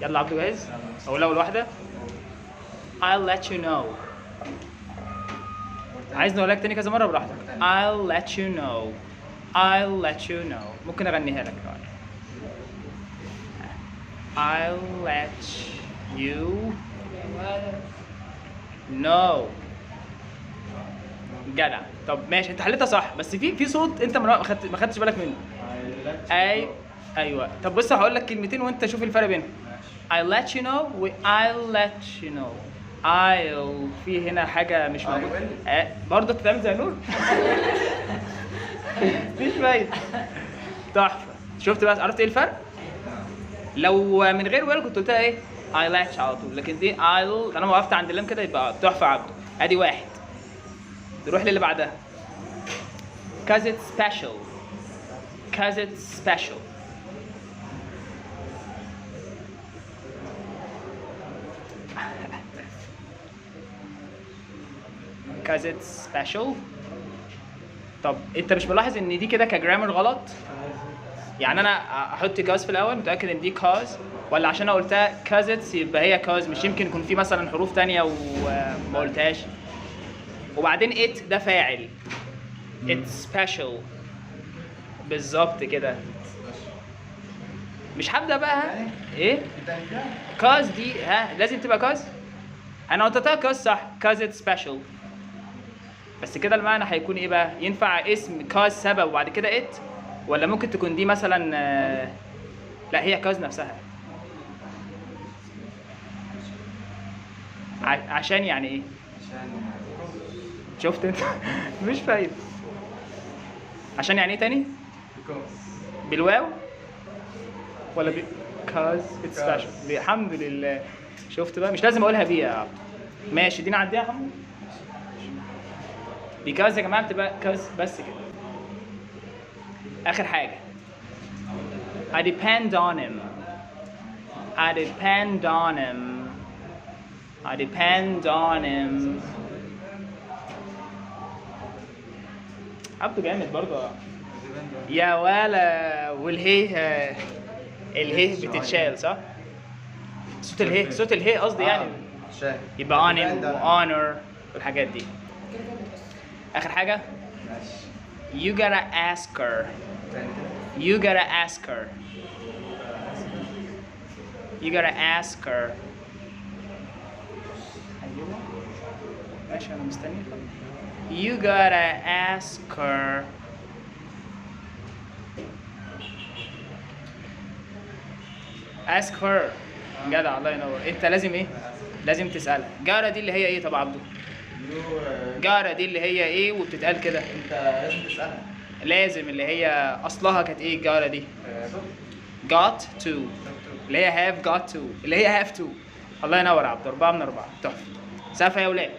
يلا عبدو جاهز؟ اقول اول واحده. I'll let you know. عايز نقول لك تاني كذا مره براحتك. I'll let you know. I'll let you know. ممكن اغنيها لك كمان. I'll let you know. جدع. طب ماشي انت حليتها صح، بس في صوت انت ما خدتش بالك منه. ايوه. طب بص هقول لك كلمتين وانت شوف الفرق بينهم. I'll let you know و I'll let you know. I'll في هنا حاجة مش موجودة. برضه بتتعمل زي نور. مفيش فايدة. تحفة. شفت بقى عرفت ايه الفرق؟ لو من غير ويل كنت قلتها ايه؟ I let على طول، لكن دي I'll طالما وقفت عند اللام كده يبقى تحفة عبده. ادي واحد. نروح للي بعدها. Cause it's special. Cause it's special. Cause it's special. طب انت مش ملاحظ ان دي كده كجرامر غلط؟ يعني انا احط cause في الاول متاكد ان دي cause، ولا عشان انا قلتها cause it's يبقى هي cause؟ مش يمكن يكون في مثلا حروف تانية وما قلتهاش؟ وبعدين it ده فاعل. It's special. بالظبط كده. مش هبدا بقى ها؟ ايه؟ cause دي ها لازم تبقى cause؟ انا قلتها cause صح. cause it's special. بس كده المعنى هيكون ايه بقى؟ ينفع اسم cause سبب وبعد كده it؟ ولا ممكن تكون دي مثلا لا هي cause نفسها. عشان يعني ايه؟ شفت انت؟ مش فايدة. عشان يعني ايه تاني؟ بالواو ولا cause it's special؟ الحمد لله. شفت بقى؟ مش لازم اقولها بيها يا عبد. ماشي دي نعديها يا حمد. because يا جماعه بتبقى cause بس كده. اخر حاجه. I depend on him. I depend on him. I depend on him. عبده جامد برضه. يا ولا والهيه الهيه بتتشال صح؟ صوت الهيه صوت الهيه قصدي يعني. يبقى on him و honor والحاجات دي. آخر حاجة. You gotta ask her. You gotta ask her. You gotta ask her. ماشي أنا مستني. You gotta ask her. Ask her. جدع الله ينور. أنت لازم إيه؟ لازم تسألها. جارة دي اللي هي إيه طب عبده؟ جارة دي اللي هي ايه وبتتقال كده؟ انت لازم تسألها. لازم اللي هي اصلها كانت ايه الجارة دي؟ got to. اللي هي have got to اللي هي have to. الله ينور يا عبد. 4 من 4. تحفة. سقفة يا ولاد.